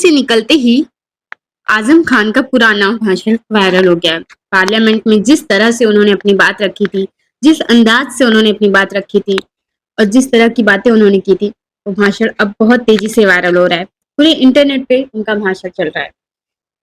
से निकलते ही आजम खान का पुराना भाषण वायरल हो गया। पार्लियामेंट में जिस तरह से उन्होंने अपनी बात रखी थी, जिस अंदाज से उन्होंने अपनी बात रखी थी और जिस तरह की बातें उन्होंने की थी, वो भाषण अब बहुत तेजी से वायरल हो रहा है। पूरे इंटरनेट पे उनका भाषण चल रहा है।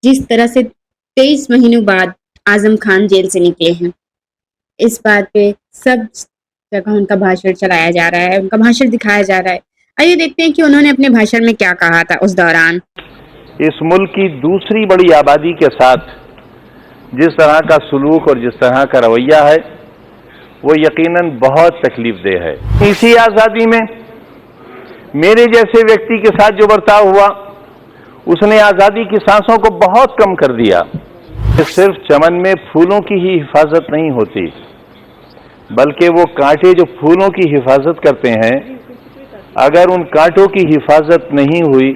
जिस तरह से 23 महीनों बाद आजम खान जेल से निकले हैं, इस बात पे सब जगह उनका भाषण चलाया जा रहा है, उनका भाषण दिखाया जा रहा है। आइए देखते हैं कि उन्होंने अपने भाषण में क्या कहा था उस दौरान। इस मुल्क की दूसरी बड़ी आबादी के साथ जिस तरह का सलूक और जिस तरह का रवैया है, वो यकीनन बहुत तकलीफदेह है। इसी आज़ादी में मेरे जैसे व्यक्ति के साथ जो बर्ताव हुआ, उसने आज़ादी की सांसों को बहुत कम कर दिया। सिर्फ चमन में फूलों की ही हिफाजत नहीं होती, बल्कि वो कांटे जो फूलों की हिफाजत करते हैं, अगर उन कांटों की हिफाजत नहीं हुई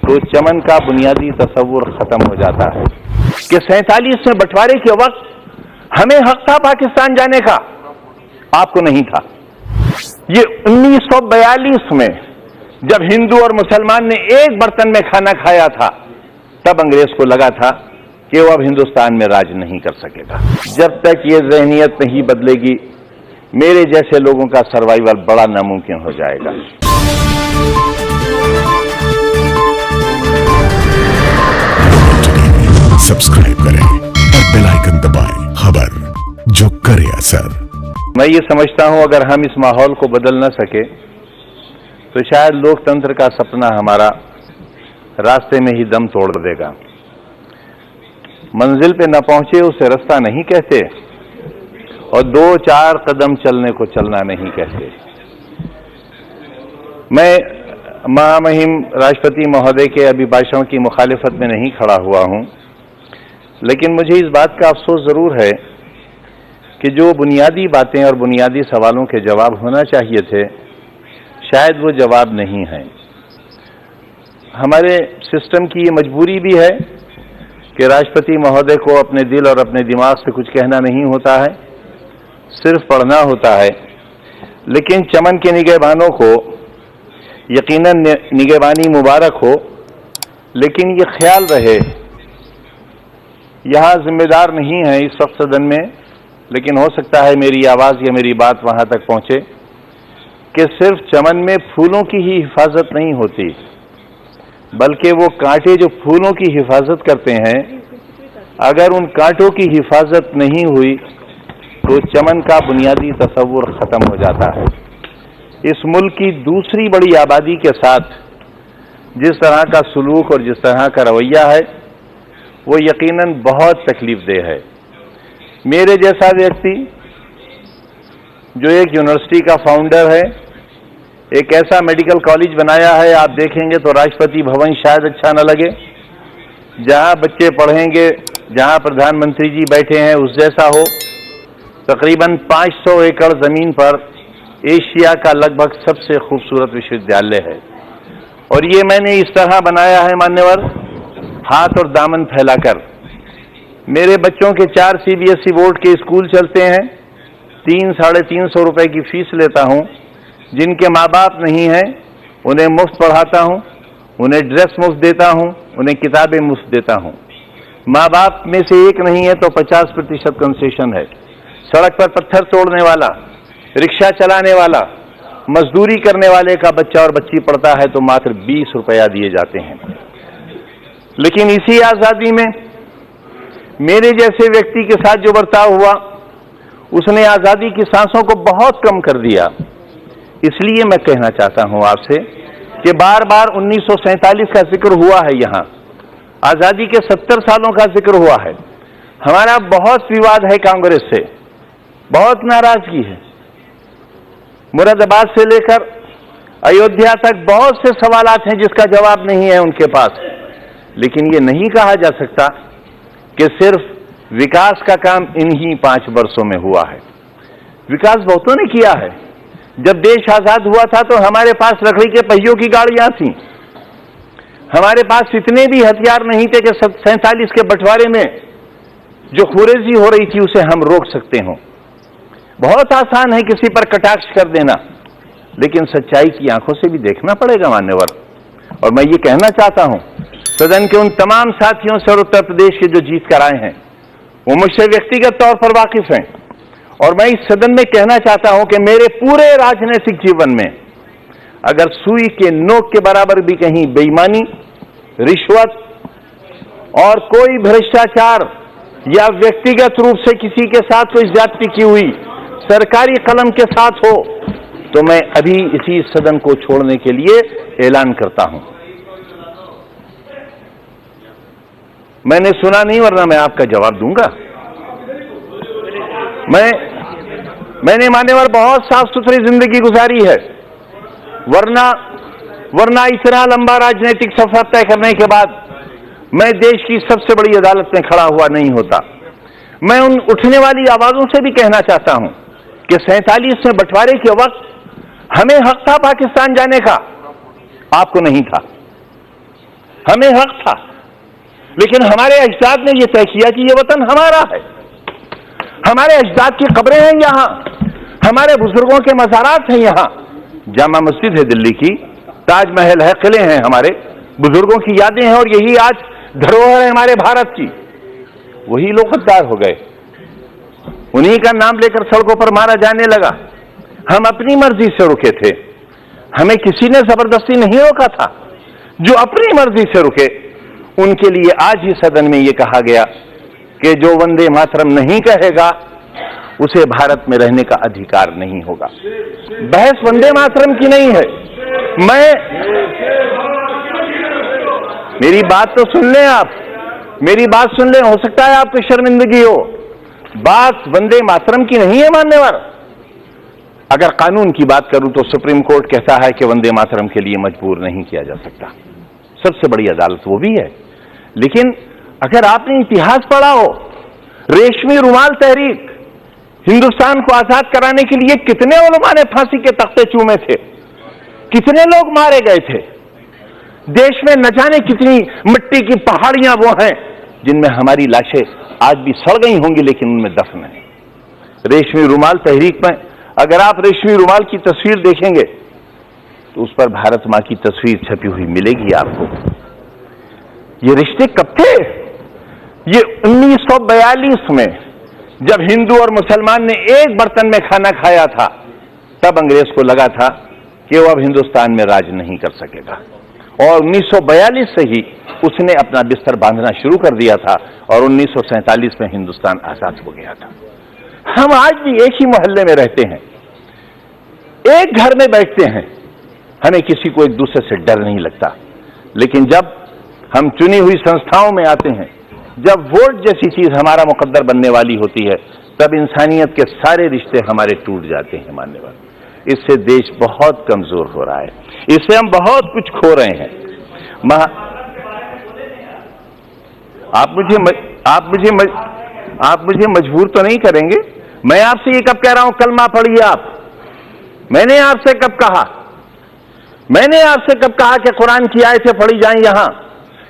तो चमन का बुनियादी तसव्वुर खत्म हो जाता है। कि 47 में बंटवारे के वक्त हमें हक था पाकिस्तान जाने का, आपको नहीं था। ये 1942 में जब हिंदू और मुसलमान ने एक बर्तन में खाना खाया था, तब अंग्रेज को लगा था कि वो अब हिंदुस्तान में राज नहीं कर सकेगा। जब तक ये ज़हनियत नहीं बदलेगी, मेरे जैसे लोगों का सर्वाइवल बड़ा नामुमकिन हो जाएगा। सब्सक्राइब करें और बेल आइकन दबाएं, खबर जो करे असर। मैं ये समझता हूं, अगर हम इस माहौल को बदल न सके तो शायद लोकतंत्र का सपना हमारा रास्ते में ही दम तोड़ देगा। मंजिल पे न पहुंचे उसे रास्ता नहीं कहते, और 2-4 कदम चलने को चलना नहीं कहते। मैं महामहिम राष्ट्रपति महोदय के अभिभाषण की मुखालिफत में नहीं खड़ा हुआ हूं, लेकिन मुझे इस बात का अफसोस जरूर है कि जो बुनियादी बातें और बुनियादी सवालों के जवाब होना चाहिए थे, शायद वो जवाब नहीं हैं। हमारे सिस्टम की ये मजबूरी भी है कि राष्ट्रपति महोदय को अपने दिल और अपने दिमाग से कुछ कहना नहीं होता है, सिर्फ पढ़ना होता है। लेकिन चमन के निगहबानों को यकीनन निगहबानी मुबारक हो, लेकिन ये ख्याल रहे, यहाँ जिम्मेदार नहीं है इस वक्त सदन में, लेकिन हो सकता है मेरी आवाज़ या मेरी बात वहाँ तक पहुँचे, कि सिर्फ चमन में फूलों की ही हिफाजत नहीं होती, बल्कि वो कांटे जो फूलों की हिफाजत करते हैं, अगर उन कांटों की हिफाजत नहीं हुई तो चमन का बुनियादी तसव्वुर खत्म हो जाता है। इस मुल्क की दूसरी बड़ी आबादी के साथ जिस तरह का सलूक और जिस तरह का रवैया है, वो यकीनन बहुत तकलीफदेह है। मेरे जैसा व्यक्ति जो एक यूनिवर्सिटी का फाउंडर है, एक ऐसा मेडिकल कॉलेज बनाया है, आप देखेंगे तो राष्ट्रपति भवन शायद अच्छा न लगे, जहां बच्चे पढ़ेंगे, जहां प्रधानमंत्री जी बैठे हैं उस जैसा हो। तकरीबन 500 एकड़ जमीन पर एशिया का लगभग सबसे खूबसूरत विश्वविद्यालय है, और ये मैंने इस तरह बनाया है मान्यवर, हाथ और दामन फैलाकर। मेरे बच्चों के 4 CBSE बोर्ड के स्कूल चलते हैं, 300-350 रुपए की फीस लेता हूं। जिनके माँ बाप नहीं हैं उन्हें मुफ्त पढ़ाता हूं, उन्हें ड्रेस मुफ्त देता हूं, उन्हें किताबें मुफ्त देता हूं। माँ बाप में से एक नहीं है तो 50% कंसेशन है। सड़क पर पत्थर तोड़ने वाला, रिक्शा चलाने वाला, मजदूरी करने वाले का बच्चा और बच्ची पढ़ता है तो मात्र 20 रुपया दिए जाते हैं। लेकिन इसी आज़ादी में मेरे जैसे व्यक्ति के साथ जो बर्ताव हुआ, उसने आज़ादी की सांसों को बहुत कम कर दिया। इसलिए मैं कहना चाहता हूं आपसे कि बार बार 1947 का जिक्र हुआ है, यहाँ आज़ादी के 70 सालों का जिक्र हुआ है। हमारा बहुत विवाद है कांग्रेस से, बहुत नाराजगी है। मुरादाबाद से लेकर अयोध्या तक बहुत से सवालात हैं जिसका जवाब नहीं है उनके पास। लेकिन ये नहीं कहा जा सकता कि सिर्फ विकास का काम इन्हीं 5 वर्षों में हुआ है। विकास बहुतों ने किया है। जब देश आजाद हुआ था तो हमारे पास लकड़ी के पहियों की गाड़ियां थीं, हमारे पास इतने भी हथियार नहीं थे कि 47 के बंटवारे में जो खुरेजी हो रही थी उसे हम रोक सकते हों। बहुत आसान है किसी पर कटाक्ष कर देना, लेकिन सच्चाई की आंखों से भी देखना पड़ेगा मान्यवर। और मैं ये कहना चाहता हूं सदन के उन तमाम साथियों से और उत्तर प्रदेश के जो जीत कर आए हैं वो मुझसे व्यक्तिगत तौर पर वाकिफ हैं, और मैं इस सदन में कहना चाहता हूं कि मेरे पूरे राजनीतिक जीवन में अगर सुई के नोक के बराबर भी कहीं बेईमानी, रिश्वत और कोई भ्रष्टाचार या व्यक्तिगत रूप से किसी के साथ कोई ज्यादती की हुई सरकारी कलम के साथ हो तो मैं अभी इसी सदन को छोड़ने के लिए ऐलान करता हूं। मैंने सुना नहीं, वरना मैं आपका जवाब दूंगा। मैंने मान्यवर बहुत साफ सुथरी जिंदगी गुजारी है, वरना इतना लंबा राजनीतिक सफर तय करने के बाद मैं देश की सबसे बड़ी अदालत में खड़ा हुआ नहीं होता। मैं उन उठने वाली आवाजों से भी कहना चाहता हूं कि 47 में बंटवारे के वक्त हमें हक था पाकिस्तान जाने का, आपको नहीं था। हमें हक था, लेकिन हमारे अजदाद ने यह तय किया कि यह वतन हमारा है। हमारे अजदाद की कब्रें हैं यहां, हमारे बुजुर्गों के मज़ारात हैं यहां, जामा मस्जिद है दिल्ली की, ताजमहल है, किले हैं, हमारे बुजुर्गों की यादें हैं, और यही आज धरोहर है हमारे भारत की। वही लोग गद्दार हो गए, उन्हीं का नाम लेकर सड़कों पर मारा जाने लगा। हम अपनी मर्जी से रुके थे, हमें किसी ने जबरदस्ती नहीं रोका था। जो अपनी मर्जी से रुके उनके लिए आज ही सदन में यह कहा गया कि जो वंदे मातरम नहीं कहेगा उसे भारत में रहने का अधिकार नहीं होगा। बहस वंदे मातरम की नहीं है। मेरी बात तो सुन लें आप, मेरी बात सुन लें, हो सकता है आपको शर्मिंदगी हो। बात वंदे मातरम की नहीं है मान्यवर। अगर कानून की बात करूं तो सुप्रीम कोर्ट कहता है कि वंदे मातरम के लिए मजबूर नहीं किया जा सकता, सबसे बड़ी अदालत वो भी है। लेकिन अगर आपने इतिहास पढ़ा हो, रेशमी रुमाल तहरीक, हिंदुस्तान को आजाद कराने के लिए कितने उलमा ने फांसी के तख्ते चूमे थे, कितने लोग मारे गए थे। देश में न जाने कितनी मिट्टी की पहाड़ियां वो हैं जिनमें हमारी लाशें आज भी सड़ गई होंगी, लेकिन उनमें दफन है। रेशमी रुमाल तहरीक में अगर आप रेशमी रुमाल की तस्वीर देखेंगे तो उस पर भारत मां की तस्वीर छपी हुई मिलेगी आपको। ये रिश्ते कब थे? ये 1942 में जब हिंदू और मुसलमान ने एक बर्तन में खाना खाया था, तब अंग्रेज को लगा था कि वो अब हिंदुस्तान में राज नहीं कर सकेगा, और 1942 से ही उसने अपना बिस्तर बांधना शुरू कर दिया था, और 1947 में हिंदुस्तान आजाद हो गया था। हम आज भी एक ही मोहल्ले में रहते हैं, एक घर में बैठते हैं, हमें किसी को एक दूसरे से डर नहीं लगता। लेकिन जब हम चुनी हुई संस्थाओं में आते हैं, जब वोट जैसी चीज हमारा मुकद्दर बनने वाली होती है, तब इंसानियत के सारे रिश्ते हमारे टूट जाते हैं मान्यवर। इससे देश बहुत कमजोर हो रहा है, इससे हम बहुत कुछ खो रहे हैं। आप मुझे मजबूर तो नहीं करेंगे? मैं आपसे ये कब कह रहा हूं कलमा पढ़िए आप? मैंने आपसे कब कहा? मैंने आपसे कब कहा कि कुरान की आयतें पढ़ी जाएं? यहां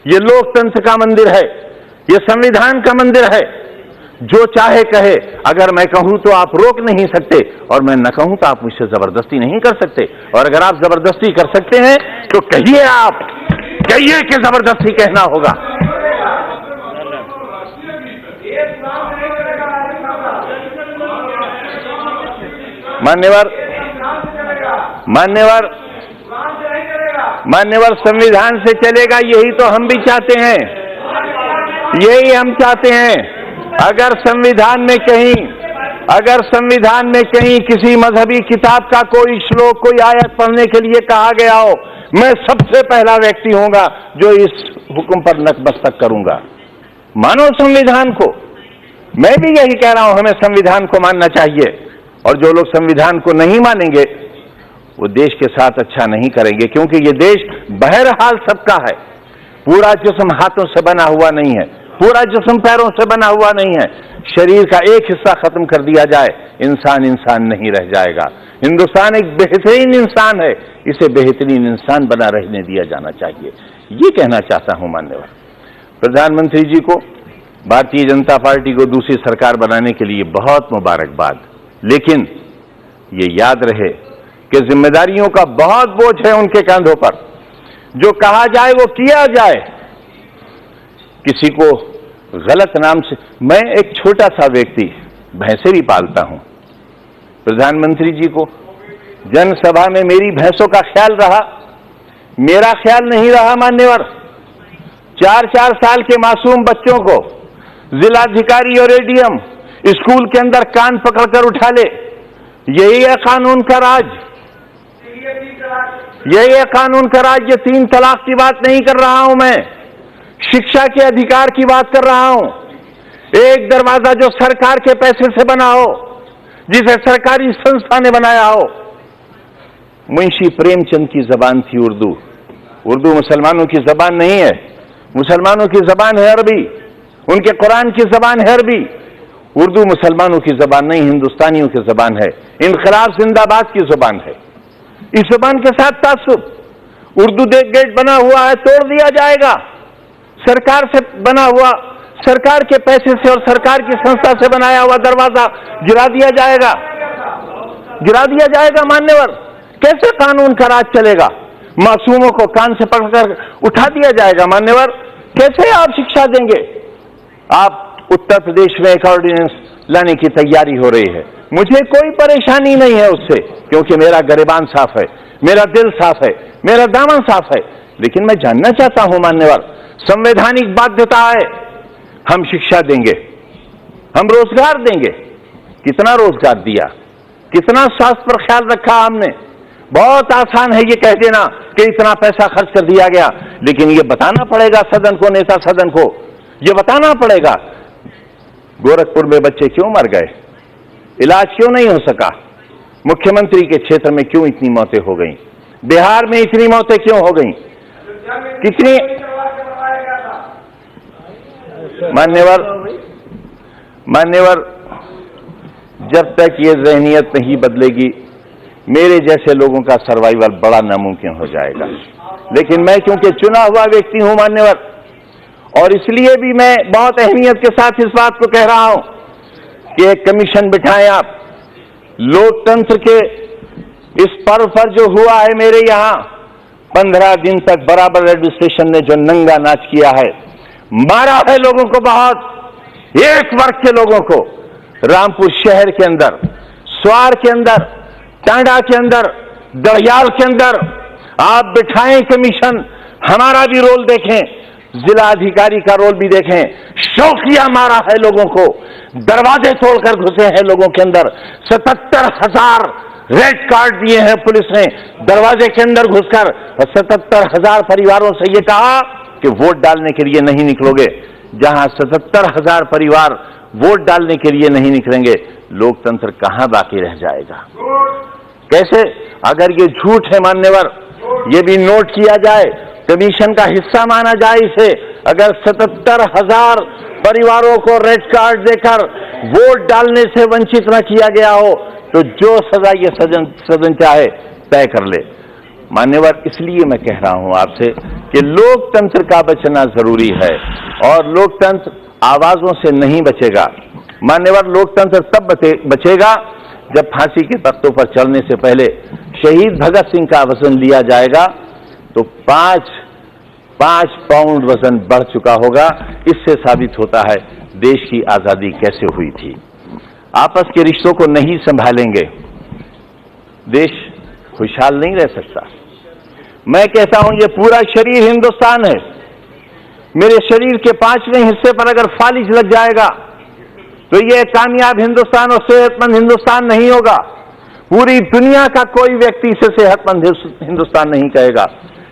ये लोकतंत्र का मंदिर है, ये संविधान का मंदिर है। जो चाहे कहे, अगर मैं कहूं तो आप रोक नहीं सकते, और मैं न कहूं तो आप मुझसे जबरदस्ती नहीं कर सकते। और अगर आप जबरदस्ती कर सकते हैं तो कहिए, आप कहिए कि जबरदस्ती कहना होगा। मान्यवर संविधान से चलेगा, यही तो हम भी चाहते हैं, यही हम चाहते हैं। अगर संविधान में कहीं किसी मजहबी किताब का कोई श्लोक, कोई आयत पढ़ने के लिए कहा गया हो, मैं सबसे पहला व्यक्ति होऊंगा जो इस हुक्म पर नतमस्तक करूंगा। मानो संविधान को। मैं भी यही कह रहा हूं, हमें संविधान को मानना चाहिए, और जो लोग संविधान को नहीं मानेंगे वो देश के साथ अच्छा नहीं करेंगे, क्योंकि ये देश बहरहाल सबका है। पूरा जिस्म हाथों से बना हुआ नहीं है, पूरा जिस्म पैरों से बना हुआ नहीं है। शरीर का एक हिस्सा खत्म कर दिया जाए, इंसान नहीं रह जाएगा। हिंदुस्तान एक बेहतरीन इंसान है, इसे बेहतरीन इंसान बना रहने दिया जाना चाहिए। ये कहना चाहता हूं मान्यवर। प्रधानमंत्री जी को, भारतीय जनता पार्टी को दूसरी सरकार बनाने के लिए बहुत मुबारकबाद, लेकिन ये याद रहे कि जिम्मेदारियों का बहुत बोझ है उनके कंधों पर। जो कहा जाए वो किया जाए, किसी को गलत नाम से, मैं एक छोटा सा व्यक्ति भैंसे भी पालता हूं, प्रधानमंत्री जी को जनसभा में मेरी भैंसों का ख्याल रहा, मेरा ख्याल नहीं रहा मान्यवर। 4-4 साल के मासूम बच्चों को जिलाधिकारी और एडीएम स्कूल के अंदर कान पकड़कर उठा ले, यही है कानून का राज, यही है कानून का राज। ये 3 तलाक की बात नहीं कर रहा हूं मैं, शिक्षा के अधिकार की बात कर रहा हूं। एक दरवाजा जो सरकार के पैसे से बना हो, जिसे सरकारी संस्था ने बनाया हो। मुंशी प्रेमचंद की जबान थी उर्दू। उर्दू मुसलमानों की जबान नहीं है, मुसलमानों की जबान है अरबी, उनके कुरान की जबान है अरबी। उर्दू मुसलमानों की जबान नहीं, हिंदुस्तानियों की जबान है, इनकलाब जिंदाबाद की जबान है। इस जबान के साथ तासुब। उर्दू गेट बना हुआ है, तोड़ दिया जाएगा। सरकार से बना हुआ, सरकार के पैसे से और सरकार की संस्था से बनाया हुआ दरवाजा गिरा दिया जाएगा, गिरा दिया जाएगा मान्यवर। कैसे कानून का राज चलेगा? मासूमों को कान से पकड़कर उठा दिया जाएगा मान्यवर। कैसे आप शिक्षा देंगे? आप उत्तर प्रदेश में एक ऑर्डिनेंस लाने की तैयारी हो रही है, मुझे कोई परेशानी नहीं है उससे, क्योंकि मेरा गिरेबान साफ है, मेरा दिल साफ है, मेरा दामन साफ है। लेकिन मैं जानना चाहता हूं मान्यवर, संवैधानिक बाध्यता है, हम शिक्षा देंगे, हम रोजगार देंगे। कितना रोजगार दिया, कितना स्वास्थ्य पर ख्याल रखा हमने? बहुत आसान है ये कह देना कि इतना पैसा खर्च कर दिया गया, लेकिन ये बताना पड़ेगा सदन को, नेता सदन को ये बताना पड़ेगा। गोरखपुर में बच्चे क्यों मर गए, इलाज क्यों नहीं हो सका, मुख्यमंत्री के क्षेत्र में क्यों इतनी मौतें हो गई, बिहार में इतनी मौतें क्यों हो गई, कितनी? मान्यवर, जब तक ये ज़हनियत नहीं बदलेगी, मेरे जैसे लोगों का सर्वाइवल बड़ा नामुमकिन हो जाएगा। लेकिन मैं क्योंकि चुना हुआ व्यक्ति हूं मान्यवर, और इसलिए भी मैं बहुत अहमियत के साथ इस बात को कह रहा हूं कि एक कमीशन बिठाएं आप। लोकतंत्र के इस पर्व पर जो हुआ है मेरे यहां 15 दिन तक बराबर एडमिनिस्ट्रेशन ने जो नंगा नाच किया है, मारा है लोगों को, बहुत एक वर्ग के लोगों को, रामपुर शहर के अंदर, स्वार के अंदर, टांडा के अंदर, दड़ियाल के अंदर। आप बिठाएं कमीशन, हमारा भी रोल देखें, जिला अधिकारी का रोल भी देखें। शौकिया मारा है लोगों को, दरवाजे तोड़कर घुसे हैं लोगों के अंदर। 77,000 रेड कार्ड दिए हैं पुलिस ने दरवाजे के अंदर घुसकर, और 77,000 परिवारों से ये कहा कि वोट डालने के लिए नहीं निकलोगे। जहां 77,000 परिवार वोट डालने के लिए नहीं निकलेंगे, लोकतंत्र कहां बाकी रह जाएगा? कैसे? अगर ये झूठ है मान्यवर, ये भी नोट किया जाए, कमीशन का हिस्सा माना जाए इसे। अगर 77,000 परिवारों को रेड कार्ड देकर वोट डालने से वंचित न किया गया हो, तो जो सजा ये सदन चाहे तय कर ले मान्यवर। इसलिए मैं कह रहा हूं आपसे कि लोकतंत्र का बचना जरूरी है, और लोकतंत्र आवाजों से नहीं बचेगा मान्यवर। लोकतंत्र तब बचेगा जब फांसी के तख्तों पर चढ़ने से पहले शहीद भगत सिंह का वजन लिया जाएगा तो 5 पाउंड वजन बढ़ चुका होगा। इससे साबित होता है देश की आजादी कैसे हुई थी। आपस के रिश्तों को नहीं संभालेंगे, देश खुशहाल नहीं रह सकता। मैं कहता हूं ये पूरा शरीर हिंदुस्तान है, मेरे शरीर के 5वें हिस्से पर अगर फालिज लग जाएगा तो ये कामयाब हिंदुस्तान और सेहतमंद हिंदुस्तान नहीं होगा। पूरी दुनिया का कोई व्यक्ति इसे सेहतमंद हिंदुस्तान नहीं कहेगा।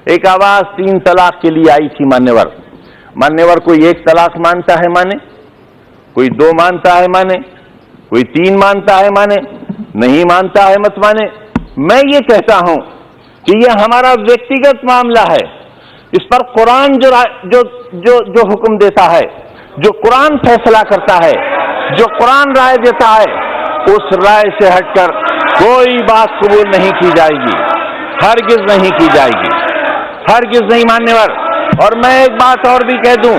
एक आवाज 3 तलाक के लिए आई थी मान्यवर। कोई 1 तलाक मानता है माने, कोई 2 मानता है माने, कोई 3 मानता है माने, नहीं मानता है मत माने। मैं ये कहता हूं कि ये हमारा व्यक्तिगत मामला है। इस पर कुरान जो हुक्म देता है, जो कुरान फैसला करता है, जो कुरान राय देता है, उस राय से हटकर कोई बात कबूल नहीं की जाएगी, हरगिज नहीं की जाएगी, हरगिज नहीं मान्यवर। और मैं एक बात और भी कह दूं,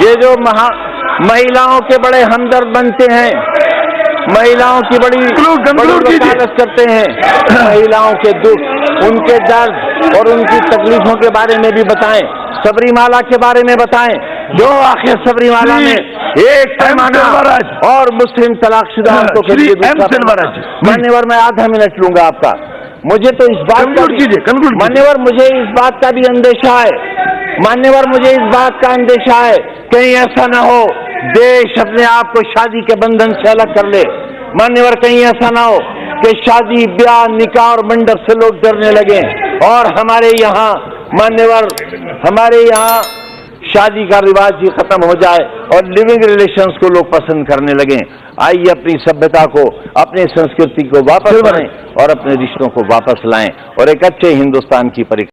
ये जो महिलाओं के बड़े हमदर्द बनते हैं, महिलाओं की बड़ी वकालत करते हैं, महिलाओं के दुख, उनके दर्द और उनकी तकलीफों के बारे में भी बताएं, सबरीमाला के बारे में बताएं, जो आखिर सबरीमाला में एक पैमाना और मुस्लिम तलाकशुदा को मान्यवर, मैं आधा मिनट लूंगा आपका। मुझे तो इस बात का मान्यवर, मुझे इस बात का भी अंदेशा है, मान्यवर मुझे इस बात का अंदेशा है कहीं ऐसा ना हो देश अपने आप को शादी के बंधन से अलग कर ले। मान्यवर कहीं ऐसा ना हो कि शादी ब्याह निकाह और मंडप से लोग डरने लगे और हमारे यहाँ मान्यवर, हमारे यहाँ शादी का रिवाज ही खत्म हो जाए और लिविंग रिलेशंस को लोग पसंद करने लगे। आइए अपनी सभ्यता को, अपनी संस्कृति को वापस लाएं और अपने रिश्तों को वापस लाएं और एक अच्छे हिंदुस्तान की परिकल्पना